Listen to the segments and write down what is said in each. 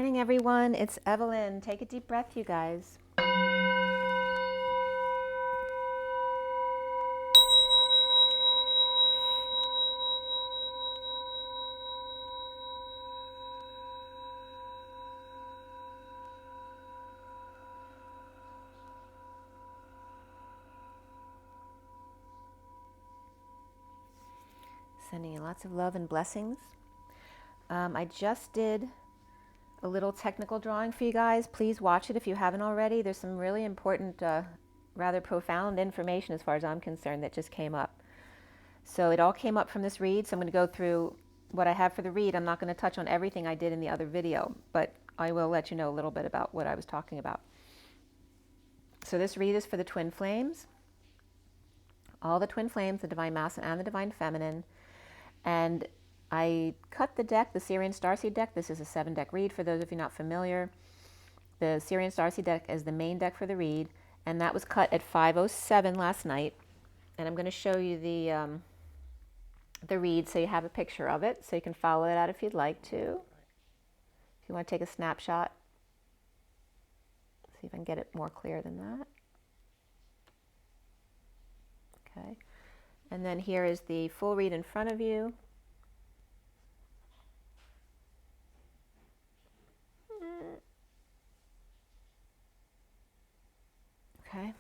morning, everyone. It's Evelyn. Take a deep breath, you guys. Sending you lots of love and blessings. I just did a little technical drawing for you guys. Please watch it if you haven't already. There's some really important, rather profound information as far as I'm concerned that just came up. So it all came up from this read. So I'm going to go through what I have for the read. I'm not going to touch on everything I did in the other video, but I will let you know a little bit about what I was talking about. So this read is for the twin flames. All the twin flames, the divine masculine and the divine feminine. And I cut the deck, the SIRIAN Starseed deck. This is a 7-deck read for those of you not familiar. The SIRIAN Starseed deck is the main deck for the read, and that was cut at 5:07 last night. And I'm going to show you the read so you have a picture of it, so you can follow it out if you'd like to. If you want to take a snapshot, see if I can get it more clear than that. Okay. And then here is the full read in front of you. Okay.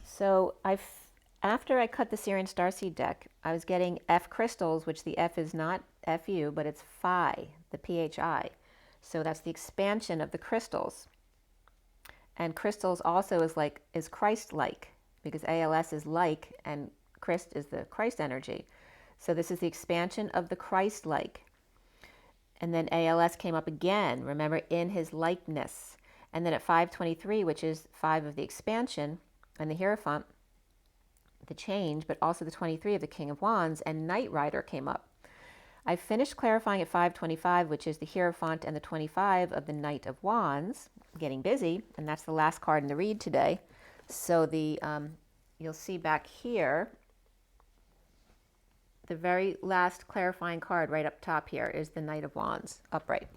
So after I cut the SIRIAN Starseed deck, I was getting F crystals, which the F is not FU, but it's Phi, the PHI. So that's the expansion of the crystals. And crystals also is Christ-like, because ALS is like, and Christ is the Christ energy. So this is the expansion of the Christ-like. And then ALS came up again, remember, in his likeness. And then at 523, which is 5 of the expansion, and the Hierophant, the change, but also the 23 of the King of Wands, and Knight Rider came up. I finished clarifying at 525, which is the Hierophant, and the 25 of the Knight of Wands, getting busy, and that's the last card in the read today. So you'll see back here, the very last clarifying card right up top here is the Knight of Wands, upright.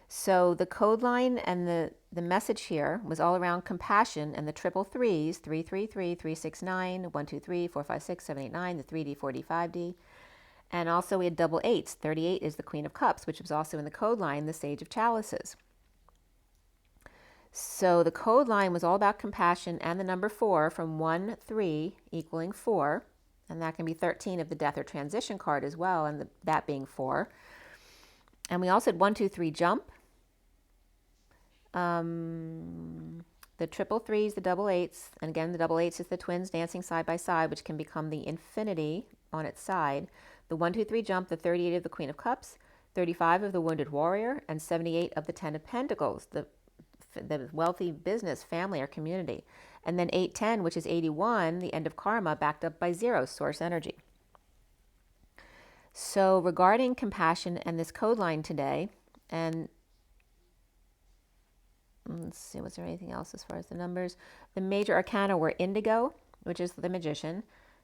So the code line and the message here was all around compassion and the triple threes, 333, 369, 123, 456, 789, the 3D, 4D, 5D. And also we had double eights. 38 is the Queen of Cups, which was also in the code line, the Sage of Chalices. So the code line was all about compassion and the number 4 from 1, 3 equaling 4. And that can be 13 of the death or transition card as well, and that being 4. And we also had 1, 2, 3 jump. The triple threes, the double eights, and again the double eights is the twins dancing side by side, which can become the infinity on its side. The 1, 2, 3 jump, the 38 of the Queen of Cups, 35 of the Wounded Warrior, and 78 of the 10 of Pentacles, the wealthy business, family, or community. And then 810, which is 81, the end of karma, backed up by 0, source energy. So regarding compassion and this code line today, and let's see, was there anything else as far as the numbers? The major arcana were indigo, which is the magician,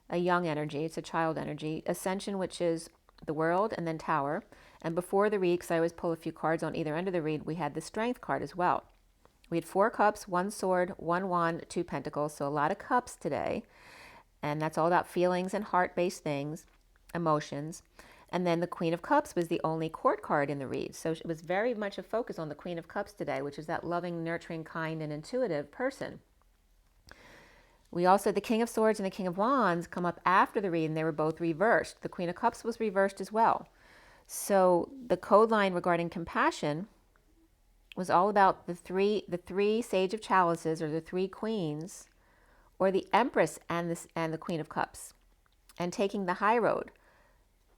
a young energy, it's a child energy, ascension, which is the world, and then tower. And before the read, because I always pull a few cards on either end of the read, we had the strength card as well. We had 4 cups, 1 sword, 1 wand, 2 pentacles, so a lot of cups today. And that's all about feelings and heart-based things, emotions. And then the Queen of Cups was the only court card in the read. So it was very much a focus on the Queen of Cups today, which is that loving, nurturing, kind, and intuitive person. We also had the King of Swords and the King of Wands come up after the read, and they were both reversed. The Queen of Cups was reversed as well. So the code line regarding compassion was all about the three Sage of Chalices, or the 3 queens, or the Empress and the Queen of Cups, and taking the high road,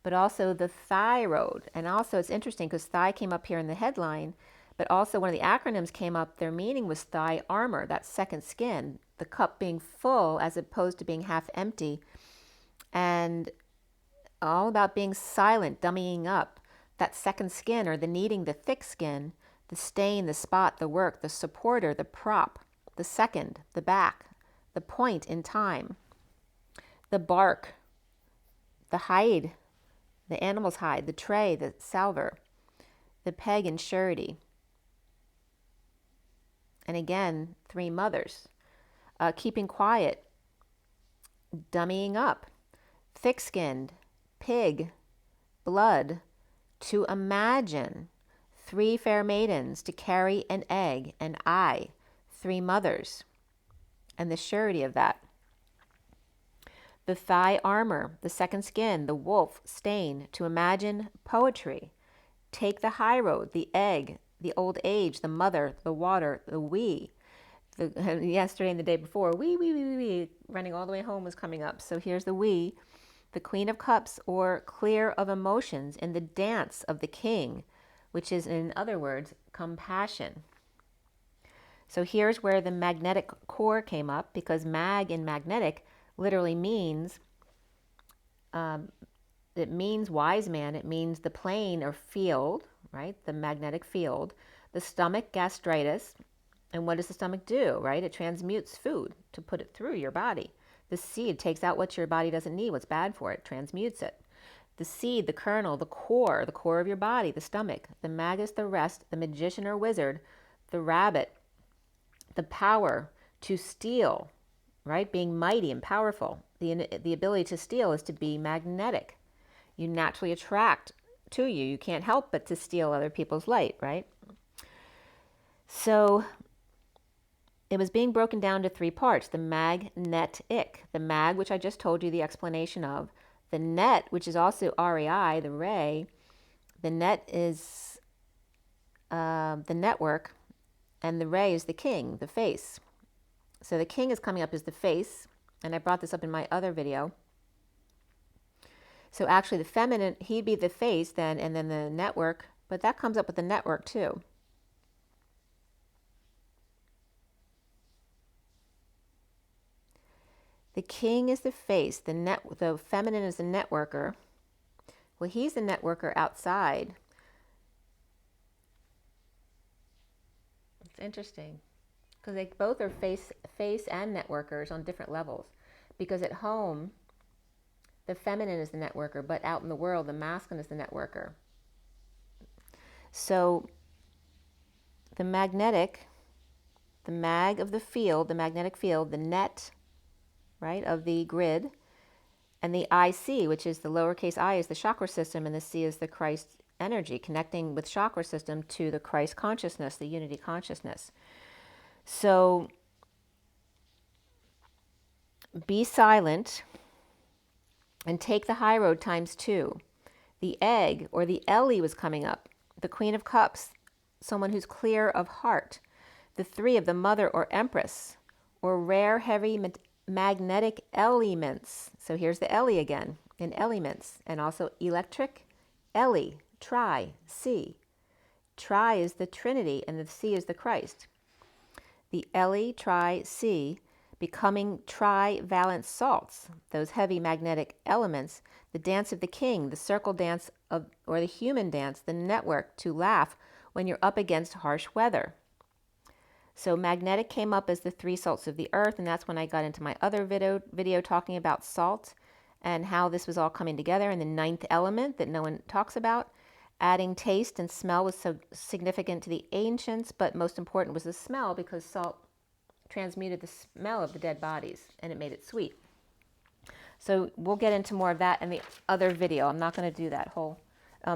but also the thigh road. And also it's interesting because thigh came up here in the headline, but also one of the acronyms came up, their meaning was thigh armor, that second skin, the cup being full as opposed to being half empty, and all about being silent, dummying up, that second skin, or the needing the thick skin, the stain, the spot, the work, the supporter, the prop, the second, the back, the point in time, the bark, the hide, the animal's hide, the tray, the salver, the peg and surety. And again, 3 mothers. Keeping quiet, dummying up, thick-skinned, pig, blood, to imagine, 3 fair maidens, to carry an egg, and 3 mothers, and the surety of that. The thigh armor, the second skin, the wolf, stain, to imagine poetry. Take the high road, the egg, the old age, the mother, the water, the we. Yesterday and the day before, we, running all the way home was coming up. So here's the we, the Queen of Cups, or clear of emotions, in the dance of the king, which is, in other words, compassion. So here's where the magnetic core came up, because mag in magnetic literally means, it means wise man, it means the plane or field, right? The magnetic field. The stomach, gastritis. And what does the stomach do, right? It transmutes food to put it through your body. The seed takes out what your body doesn't need, what's bad for it, transmutes it. The seed, the kernel, the core of your body, the stomach. The magus, the rest, the magician or wizard, the rabbit, the power to steal, right? Being mighty and powerful. The ability to steal is to be magnetic. You naturally attract to you. You can't help but to steal other people's light, right? So it was being broken down to 3 parts. The magnetic, the mag, which I just told you the explanation of. The net, which is also REI, the ray. The net is the network, and the ray is the king, the face. So the king is coming up as the face, and I brought this up in my other video. So actually the feminine, he'd be the face then, and then the network, but that comes up with the network too. The king is the face, the feminine is the networker. Well, he's the networker outside. It's interesting, because they both are face and networkers on different levels. Because at home, the feminine is the networker, but out in the world, the masculine is the networker. So the magnetic, the mag of the field, the magnetic field, the net, right, of the grid, and the IC, which is the lowercase I, is the chakra system, and the C is the Christ energy, connecting with chakra system to the Christ consciousness, the unity consciousness. So be silent and take the high road ×2. The egg, or the Ellie, was coming up. The Queen of Cups, someone who's clear of heart. The 3 of the Mother or Empress, or rare, heavy, magnetic elements. So here's the Ellie again, in elements. And also electric, Ellie, tri, C. Tri is the Trinity, and the C is the Christ. The Ellie, tri, C, becoming trivalent salts, those heavy magnetic elements. The dance of the king, the circle dance of, or the human dance, the network, to laugh when you're up against harsh weather. So magnetic came up as the 3 salts of the earth, and that's when I got into my other video talking about salt and how this was all coming together. And the 9th element that no one talks about, adding taste and smell, was so significant to the ancients, but most important was the smell, because salt transmuted the smell of the dead bodies and it made it sweet. So we'll get into more of that in the other video. I'm not going to do that whole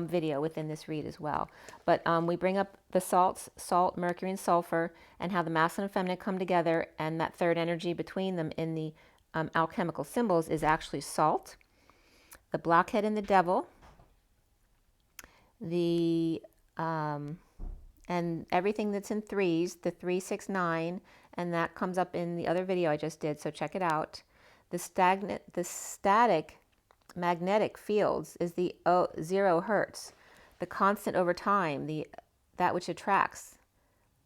video within this read as well. But we bring up the salts, salt, mercury, and sulfur, and how the masculine and feminine come together, and that third energy between them in the alchemical symbols is actually salt. The blockhead and the devil. The and everything that's in 3s, the 3, 6, 9, and that comes up in the other video I just did, so check it out. The static magnetic fields is the 0 hertz, the constant over time, that which attracts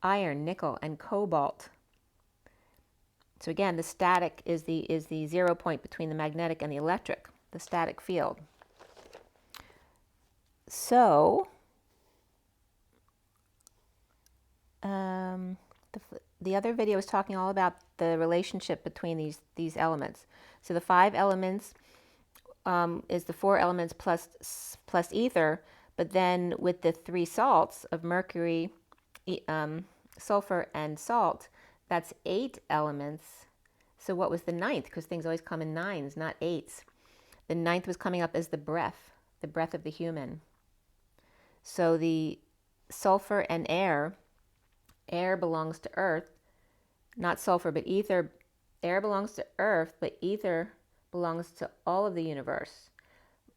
iron, nickel, and cobalt. So again, the static is the 0 point between the magnetic and the electric, the static field. So the other video is talking all about the relationship between these elements. So the 5 elements is the 4 elements plus ether, But then with the three salts of mercury, sulfur, and salt, that's 8 elements. So what was the ninth? Because things always come in nines, not eights. The ninth was coming up as the breath of the human. So the sulfur and air belongs to earth, not sulfur, but ether. Air belongs to earth, but ether belongs to all of the universe.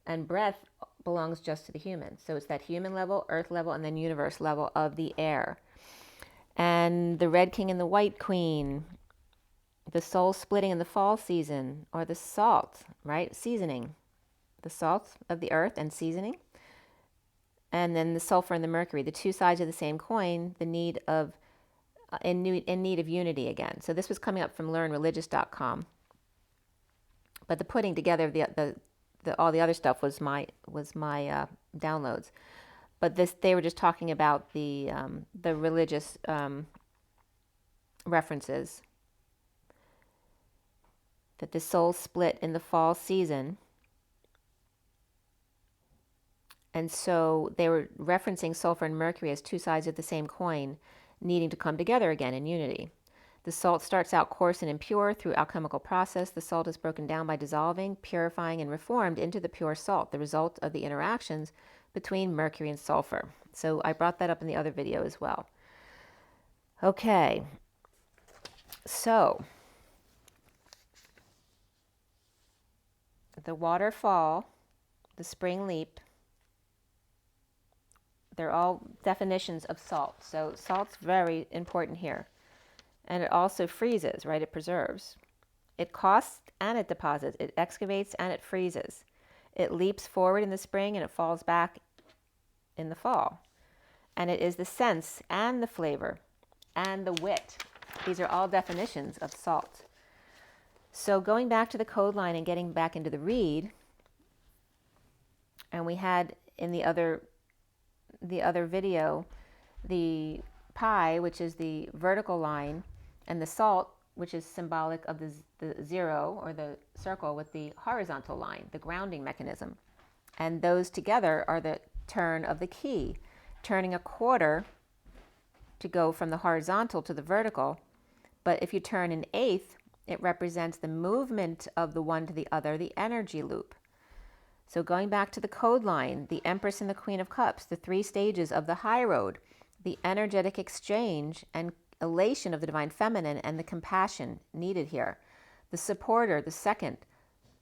And breath belongs just to the human. So it's that human level, earth level, and then universe level of the air. And the red king and the white queen, the soul splitting in the fall season, or the salt, right? Seasoning. The salt of the earth and seasoning. And then the sulfur and the mercury, the two sides of the same coin, the need of, in need of unity again. So this was coming up from learnreligious.com. But the putting together of the all the other stuff was my downloads. But they were just talking about the religious references. That the soul split in the fall season. And so they were referencing sulfur and mercury as two sides of the same coin, needing to come together again in unity. The salt starts out coarse and impure through alchemical process. The salt is broken down by dissolving, purifying, and reformed into the pure salt, the result of the interactions between mercury and sulfur. So I brought that up in the other video as well. Okay. So the waterfall, the spring leap, they're all definitions of salt. So salt's very important here. And it also freezes, right? It preserves. It costs and it deposits. It excavates and it freezes. It leaps forward in the spring and it falls back in the fall. And it is the sense and the flavor and the wit. These are all definitions of salt. So going back to the code line and getting back into the read, and we had in the other video, the pi, which is the vertical line, and the salt, which is symbolic of the zero or the circle with the horizontal line, the grounding mechanism. And those together are the turn of the key, turning a quarter to go from the horizontal to the vertical. But if you turn an eighth, it represents the movement of the one to the other, the energy loop. So going back to the code line, the Empress and the Queen of Cups, the three stages of the high road, the energetic exchange and elation of the divine feminine and the compassion needed here. The supporter, the second,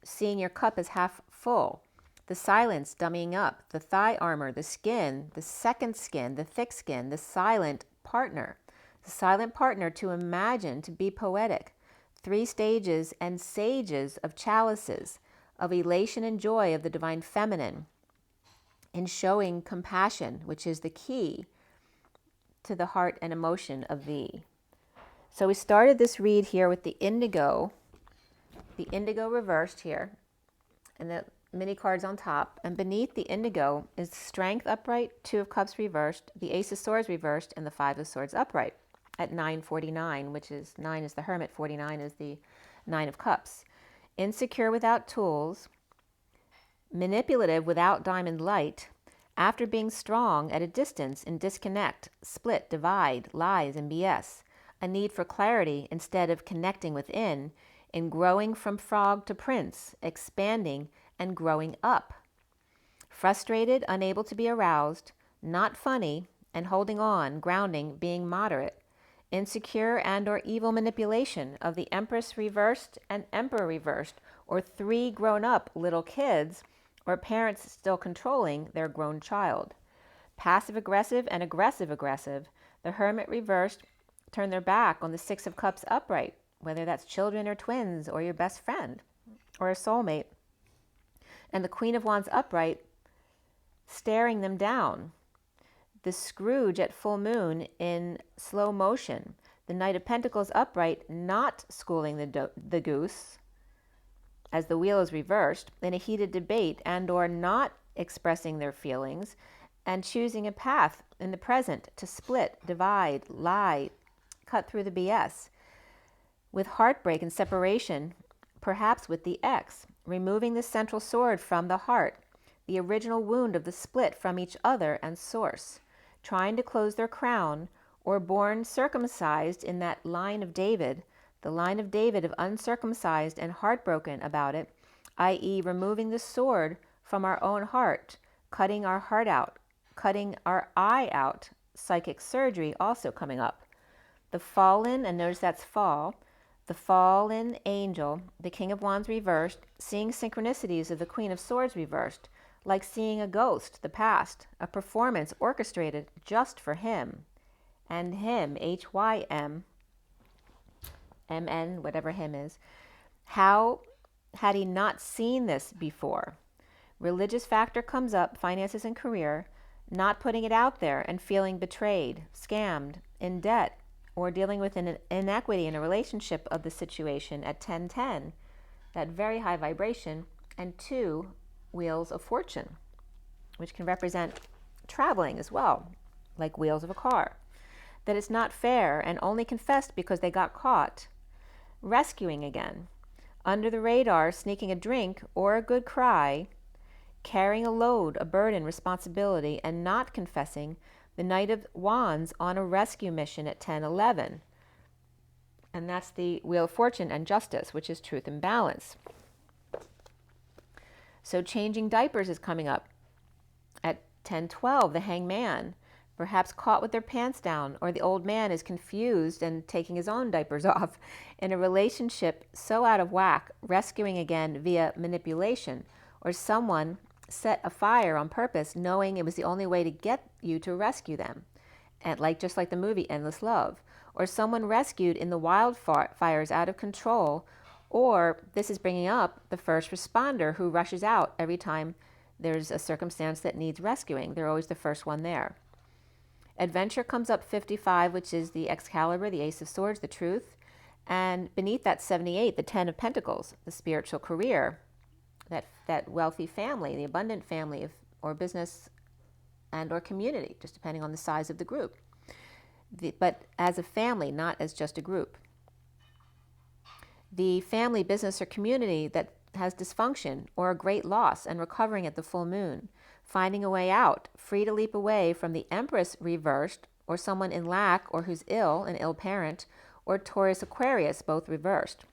seeing your cup as half full. The silence, dummying up. The thigh armor, the skin, the second skin, the thick skin, the silent partner. The silent partner to imagine, to be poetic. Three stages and sages of chalices, of elation and joy of the divine feminine, in showing compassion, which is the key to the heart and emotion of thee. So we started this read here with the indigo reversed here, and the mini cards on top, and beneath the indigo is strength upright, 2 of cups reversed, the ace of swords reversed, and the 5 of swords upright at 949, which is 9 is the hermit, 49 is the 9 of cups. Insecure without tools, manipulative without diamond light, after being strong at a distance in disconnect, split, divide, lies, and BS, a need for clarity instead of connecting within, in growing from frog to prince, expanding and growing up. Frustrated, unable to be aroused, not funny, and holding on, grounding, being moderate. Insecure and or evil manipulation of the Empress reversed and Emperor reversed, or 3 grown-up little kids, or parents still controlling their grown child. Passive-aggressive and aggressive-aggressive. The Hermit reversed turn their back on the 6 of Cups upright, whether that's children or twins or your best friend or a soulmate. And the Queen of Wands upright staring them down. The Scrooge at full moon in slow motion. The Knight of Pentacles upright not schooling the goose as the wheel is reversed in a heated debate and or not expressing their feelings and choosing a path in the present to split, divide, lie, cut through the BS. With heartbreak and separation, perhaps with the ex, removing the central sword from the heart, the original wound of the split from each other and source, trying to close their crown, or born circumcised in that line of David, the line of David of uncircumcised and heartbroken about it, i.e. removing the sword from our own heart, cutting our heart out, cutting our eye out, psychic surgery also coming up. The fallen, and notice that's fall, the fallen angel, the King of Wands reversed, seeing synchronicities of the Queen of Swords reversed, like seeing a ghost, the past, a performance orchestrated just for him. And him, H-Y-M, M-N, whatever him is. How had he not seen this before? Religious factor comes up, finances and career, not putting it out there and feeling betrayed, scammed, in debt, or dealing with an inequity in a relationship of the situation at 1010, that very high vibration, and 2 wheels of fortune, which can represent traveling as well, like wheels of a car. That it's not fair and only confessed because they got caught. Rescuing again. Under the radar, sneaking a drink or a good cry, carrying a load, a burden, responsibility, and not confessing, the Knight of Wands on a rescue mission at 1011. And that's the Wheel of Fortune and Justice, which is truth and balance. So changing diapers is coming up at 1012, the Hangman, perhaps caught with their pants down, or the old man is confused and taking his own diapers off in a relationship so out of whack, rescuing again via manipulation, or someone set a fire on purpose, knowing it was the only way to get you to rescue them, and just like the movie Endless Love, or someone rescued in the wildfires out of control, or this is bringing up the first responder who rushes out every time there's a circumstance that needs rescuing. They're always the first one there. Adventure comes up 55, which is the Excalibur, the Ace of Swords, the truth, and beneath that 78, the 10 of Pentacles, the spiritual career, that wealthy family, the abundant family, or business and or community, just depending on the size of the group. But as a family, not as just a group. The family, business, or community that has dysfunction or a great loss and recovering at the full moon, finding a way out, free to leap away from the Empress reversed, or someone in lack or who's ill, an ill parent, or Taurus Aquarius, both reversed.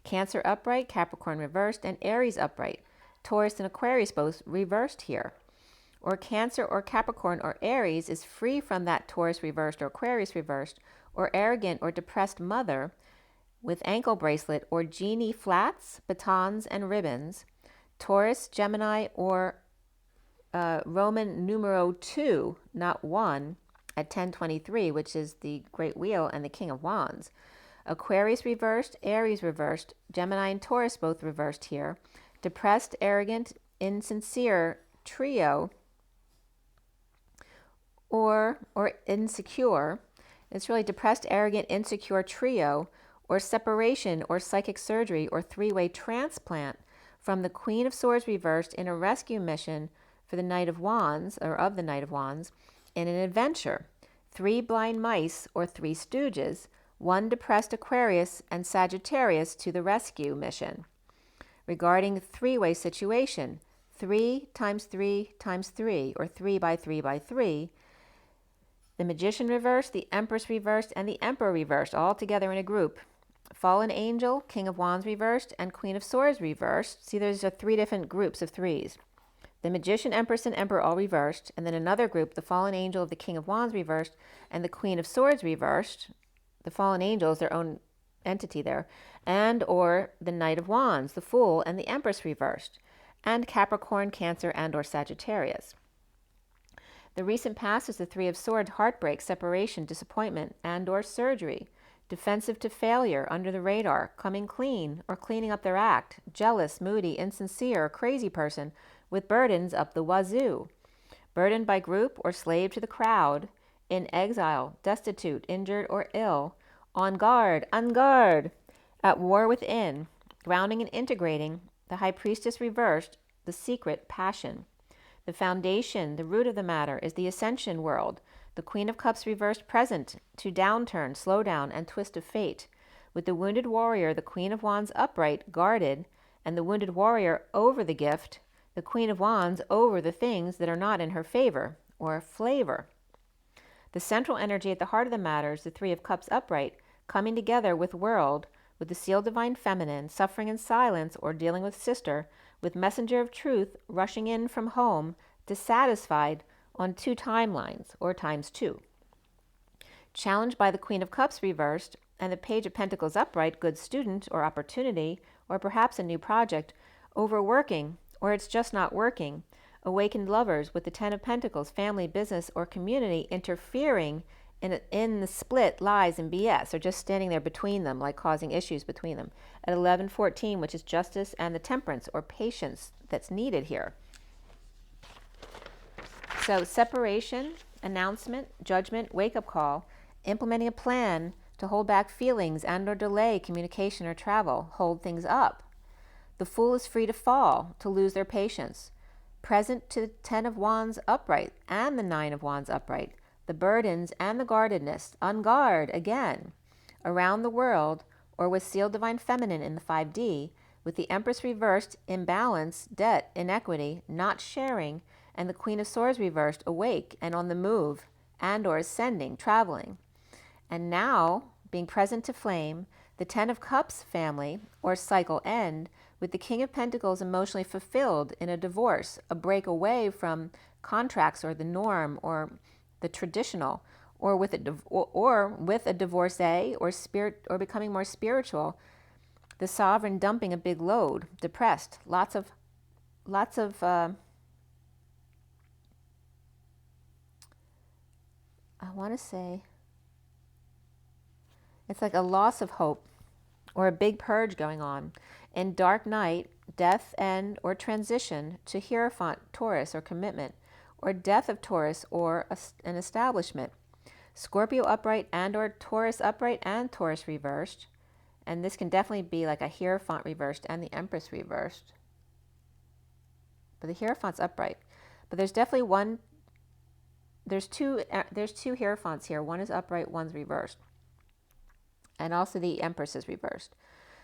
Cancer upright, Capricorn reversed, and Aries upright. Taurus and Aquarius both reversed here. Or Cancer or Capricorn or Aries is free from that Taurus reversed or Aquarius reversed, or arrogant or depressed mother with ankle bracelet or genie flats, batons, and ribbons. Taurus, Gemini, or Roman numero 2, not 1, at 1023, which is the Great Wheel and the King of Wands. Aquarius reversed, Aries reversed, Gemini and Taurus both reversed here. Depressed, arrogant, insincere trio, or insecure. It's really depressed, arrogant, insecure trio, or separation, or psychic surgery, or three-way transplant from the Queen of Swords reversed in a rescue mission for the Knight of Wands, or of the Knight of Wands, in an adventure. 3 blind mice, or 3 stooges, 1 depressed Aquarius and Sagittarius to the rescue mission. Regarding three-way situation, 3 times 3 times 3, or 3 by 3 by 3, the Magician reversed, the Empress reversed, and the Emperor reversed, all together in a group. Fallen Angel, King of Wands reversed, and Queen of Swords reversed. See, there's 3 different groups of 3s. The Magician, Empress, and Emperor all reversed, and then another group, the Fallen Angel of the King of Wands reversed, and the Queen of Swords reversed. The Fallen Angel is their own entity there, and or the Knight of Wands, the Fool, and the Empress reversed, and Capricorn, Cancer, and or Sagittarius. The recent past is the 3 of Swords, heartbreak, separation, disappointment, and or surgery. Defensive to failure, under the radar, coming clean or cleaning up their act, jealous, moody, insincere, or crazy person with burdens up the wazoo. Burdened by group or slave to the crowd, in exile, destitute, injured, or ill, on guard, at war within, grounding and integrating, the High Priestess reversed, the secret passion. The foundation, the root of the matter, is the Ascension world, the Queen of Cups reversed present to downturn, slow down, and twist of fate, with the wounded warrior, the Queen of Wands upright, guarded, and the wounded warrior over the gift, the Queen of Wands over the things that are not in her favor or flavor. The central energy at the heart of the matter is the Three of Cups upright, coming together with World, with the Seal Divine Feminine, suffering in silence or dealing with Sister, with Messenger of Truth rushing in from home, dissatisfied on 2 timelines, or times 2. Challenged by the Queen of Cups reversed and the Page of Pentacles upright, good student or opportunity, or perhaps a new project, overworking, or it's just not working. Awakened lovers with the Ten of Pentacles, family, business, or community interfering in the split, lies, and BS, or just standing there between them, like causing issues between them. At 11:14, which is justice and the temperance or patience that's needed here. So separation, announcement, judgment, wake-up call, implementing a plan to hold back feelings and or delay communication or travel, hold things up. The Fool is free to fall, to lose their patience. Present to the Ten of Wands upright and the Nine of Wands upright, the burdens and the guardedness, on guard again, around the world, or with Seal Divine Feminine in the 5D, with the Empress reversed, imbalance, debt, inequity, not sharing, and the Queen of Swords reversed, awake and on the move, and or ascending, traveling. And now, being present to flame, the Ten of Cups family, or cycle end, with the King of Pentacles emotionally fulfilled in a divorce, a break away from contracts or the norm or the traditional, or with a divorcee or spirit, or becoming more spiritual. The Sovereign dumping a big load, depressed, lots of I want to say it's like a loss of hope or a big purge going on. In dark night, death, end, or transition to Hierophant, Taurus, or commitment, or death of Taurus or an establishment. Scorpio upright and or Taurus upright and Taurus reversed. And this can definitely be like a Hierophant reversed and the Empress reversed. But the Hierophant's upright. But there's definitely one, there's two Hierophants here. One is upright, one's reversed. And also the Empress is reversed.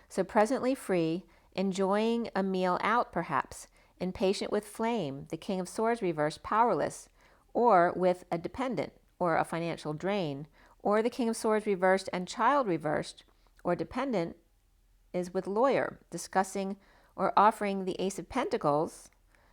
So presently free, enjoying a meal out perhaps, impatient with flame, the King of Swords reversed, powerless, or with a dependent or a financial drain, or the King of Swords reversed and child reversed, or dependent is with lawyer, discussing or offering the Ace of Pentacles,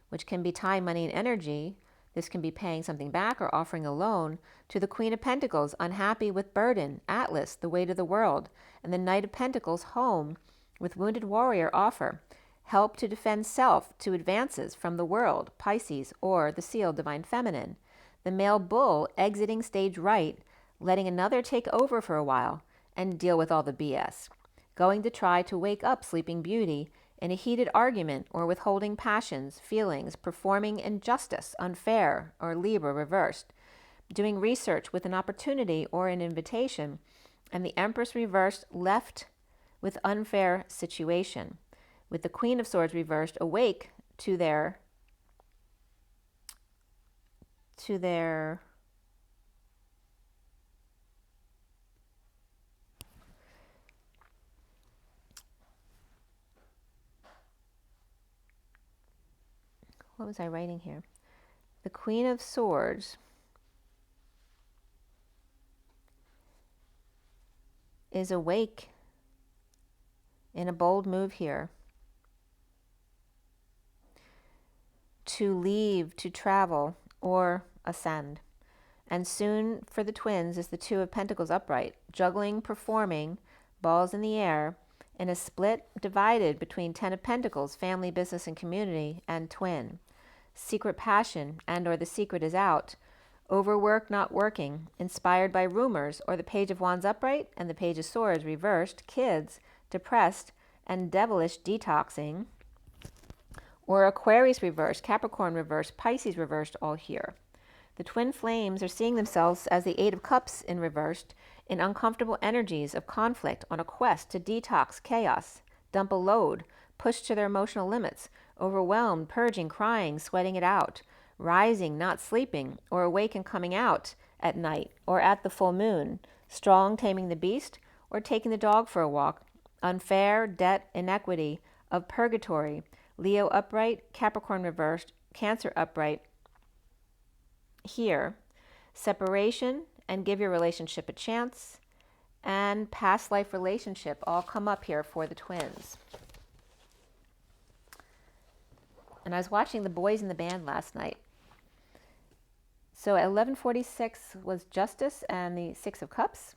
which can be time, money, and energy. This can be paying something back or offering a loan, to the Queen of Pentacles, unhappy with burden, Atlas, the weight of the world, and the Knight of Pentacles, home, with wounded warrior offer, help to defend self to advances from the world, Pisces, or the Seal Divine Feminine. The male bull exiting stage right, letting another take over for a while and deal with all the BS. Going to try to wake up Sleeping Beauty in a heated argument or withholding passions, feelings, performing injustice, unfair, or Libra reversed. Doing research with an opportunity or an invitation, and the Empress reversed, left with unfair situation. With the Queen of Swords reversed, awake to their what was I writing here? The Queen of Swords is awake in a bold move here to leave, to travel, or ascend. And soon for the twins is the Two of Pentacles upright, juggling, performing, balls in the air, in a split divided between Ten of Pentacles, family, business, and community, and twin. Secret passion and or the secret is out. Overwork, not working, inspired by rumors, or the Page of Wands upright and the Page of Swords reversed, kids, depressed, and devilish detoxing, or Aquarius reversed, Capricorn reversed, Pisces reversed, all here. The twin flames are seeing themselves as the Eight of Cups in reversed, in uncomfortable energies of conflict on a quest to detox chaos, dump a load, push to their emotional limits, overwhelmed, purging, crying, sweating it out, rising, not sleeping, or awake and coming out at night or at the full moon, strong, taming the beast, or taking the dog for a walk, unfair, debt, inequity, of purgatory, Leo upright, Capricorn reversed, Cancer upright. Here, separation and give your relationship a chance, and past life relationship all come up here for the twins. And I was watching the boys in the band last night. So at 11:46 was Justice and the Six of Cups.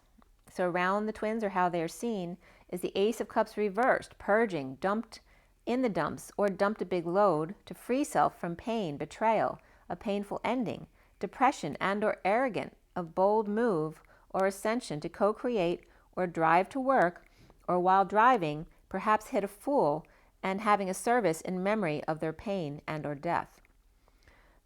So around the twins, or how they are seen, is the Ace of Cups reversed, purging, dumped in the dumps, or dumped a big load to free self from pain, betrayal, a painful ending, depression, and or arrogant, a bold move or ascension to co-create or drive to work, or while driving, perhaps hit a fool and having a service in memory of their pain and or death.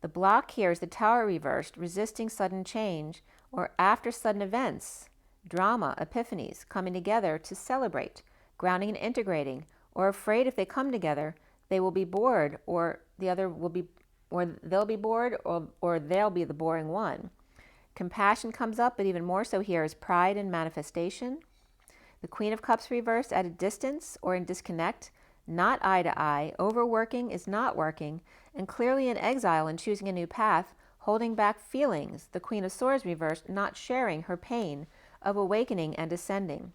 The block here is the Tower reversed, resisting sudden change, or after sudden events, drama, epiphanies, coming together to celebrate, grounding and integrating, or afraid if they come together, they will be bored, or the other will be, or they'll be bored, or they'll be the boring one. Compassion comes up, but even more so here is pride and manifestation. The Queen of Cups reversed at a distance or in disconnect, not eye to eye, overworking is not working, and clearly in exile and choosing a new path, holding back feelings. The Queen of Swords reversed, not sharing her pain of awakening and ascending.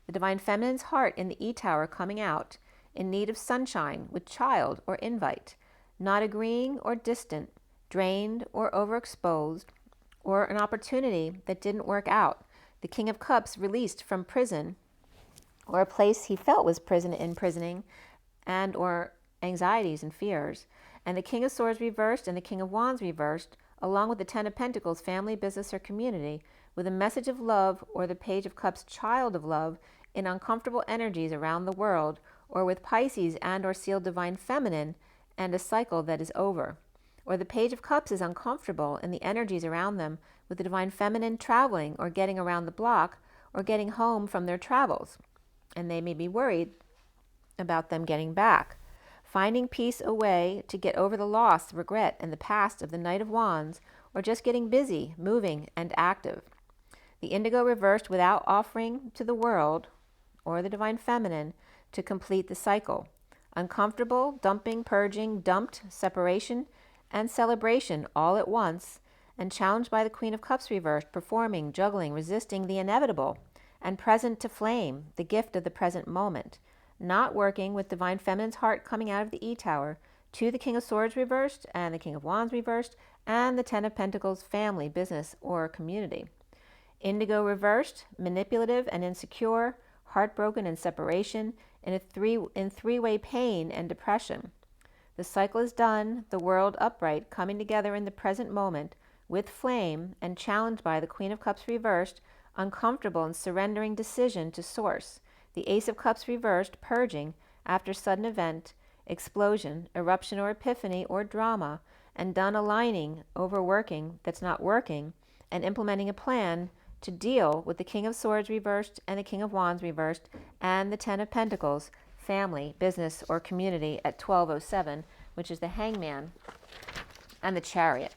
The Divine Feminine's heart in the E-Tower coming out, in need of sunshine, with child or invite, not agreeing or distant, drained or overexposed, or an opportunity that didn't work out. The King of Cups released from prison, or a place he felt was imprisoning, and or anxieties and fears. And the King of Swords reversed and the King of Wands reversed, along with the Ten of Pentacles, family, business, or community, with a message of love, or the Page of Cups, child of love, in uncomfortable energies around the world, or with Pisces and or sealed Divine Feminine, and a cycle that is over. Or the Page of Cups is uncomfortable in the energies around them, with the Divine Feminine traveling or getting around the block, or getting home from their travels. And they may be worried about them getting back. Finding peace, a way to get over the loss, regret, and the past of the Knight of Wands, or just getting busy, moving, and active. The Indigo reversed without offering to the world, or the Divine Feminine, to complete the cycle. Uncomfortable, dumping, purging, dumped, separation, and celebration all at once, and challenged by the Queen of Cups reversed, performing, juggling, resisting the inevitable, and present to flame, the gift of the present moment. Not working, with Divine Feminine's heart coming out of the E-Tower, to the King of Swords reversed, and the King of Wands reversed, and the Ten of Pentacles, family, business, or community. Indigo reversed, manipulative and insecure, heartbroken and separation, in three-way pain and depression. The cycle is done, the world upright, coming together in the present moment, with flame, and challenged by the Queen of Cups reversed, uncomfortable and surrendering decision to source. The Ace of Cups reversed, purging, after sudden event, explosion, eruption or epiphany or drama, and done aligning, overworking that's not working, and implementing a plan to deal with the King of Swords reversed and the King of Wands reversed, and the Ten of Pentacles, family, business, or community at 12:07, which is the Hangman and the Chariot.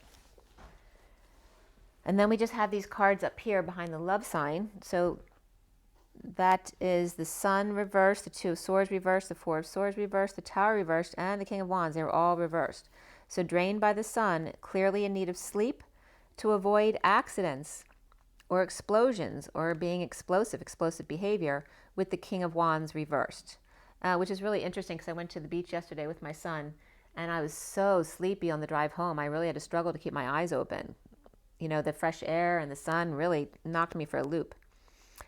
And then we just have these cards up here behind the love sign. So that is the Sun reversed, the Two of Swords reversed, the Four of Swords reversed, the Tower reversed, and the King of Wands. They're all reversed. So drained by the sun, clearly in need of sleep to avoid accidents or explosions or being explosive behavior, with the King of Wands reversed. Which is really interesting because I went to the beach yesterday with my son and I was so sleepy on the drive home. I really had to struggle to keep my eyes open. You know, the fresh air and the sun really knocked me for a loop.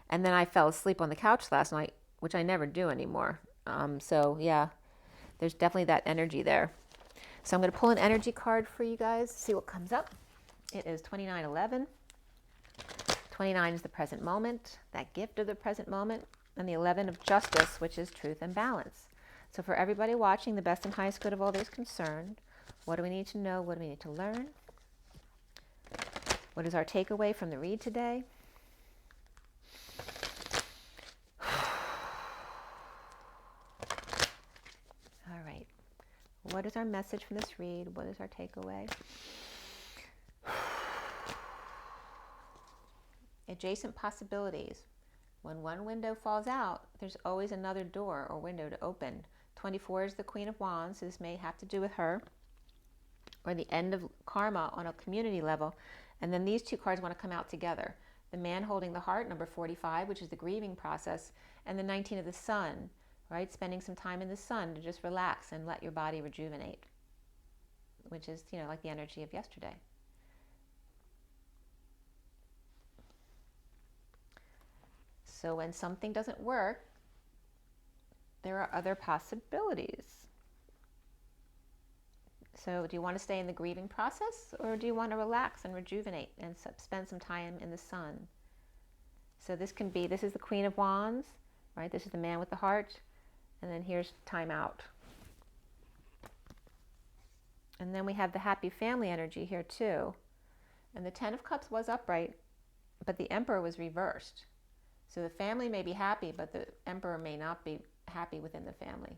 And then I fell asleep on the couch last night, which I never do anymore. So yeah, there's definitely that energy there. So I'm going to pull an energy card for you guys, see what comes up. It is 2911. 29 is the present moment, that gift of the present moment, and the 11 of justice, which is truth and balance. So for everybody watching, the best and highest good of all those concerned, what do we need to know? What do we need to learn? What is our takeaway from the read today? All right. What is our message from this read? What is our takeaway? Adjacent possibilities. When one window falls out, there's always another door or window to open. 24 is the Queen of Wands, so this may have to do with her, or the end of karma on a community level. And then these two cards want to come out together. The man holding the heart, number 45, which is the grieving process, and the 19 of the sun, right? Spending some time in the sun to just relax and let your body rejuvenate, which is, you know, like the energy of yesterday. So when something doesn't work, there are other possibilities. So do you want to stay in the grieving process, or do you want to relax and rejuvenate and spend some time in the sun? So this can be, this is the Queen of Wands, right? This is the man with the heart. And then here's time out. And then we have the happy family energy here too. And the 10 of Cups was upright, but the Emperor was reversed. So the family may be happy, but the Emperor may not be happy within the family.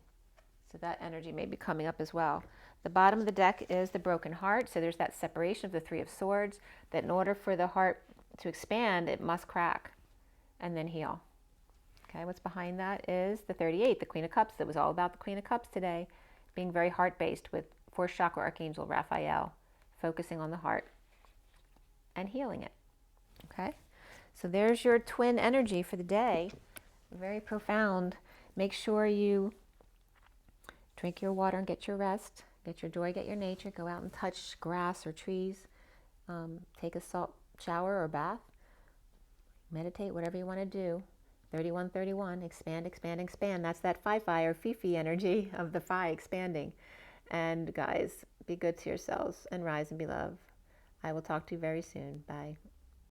So that energy may be coming up as well. The bottom of the deck is the broken heart. So there's that separation of the Three of Swords, that in order for the heart to expand, it must crack and then heal. Okay, what's behind that is the 38, the Queen of Cups. That was all about the Queen of Cups today, being very heart-based with 4th chakra Archangel Raphael, focusing on the heart and healing it. Okay, so there's your twin energy for the day. Very profound. Make sure you drink your water and get your rest. Get your joy, get your nature. Go out and touch grass or trees. Take a salt shower or bath. Meditate, whatever you want to do. 3131, expand, expand, expand. That's that Fi-Fi or Fifi energy of the Phi expanding. And guys, be good to yourselves and rise and be loved. I will talk to you very soon. Bye.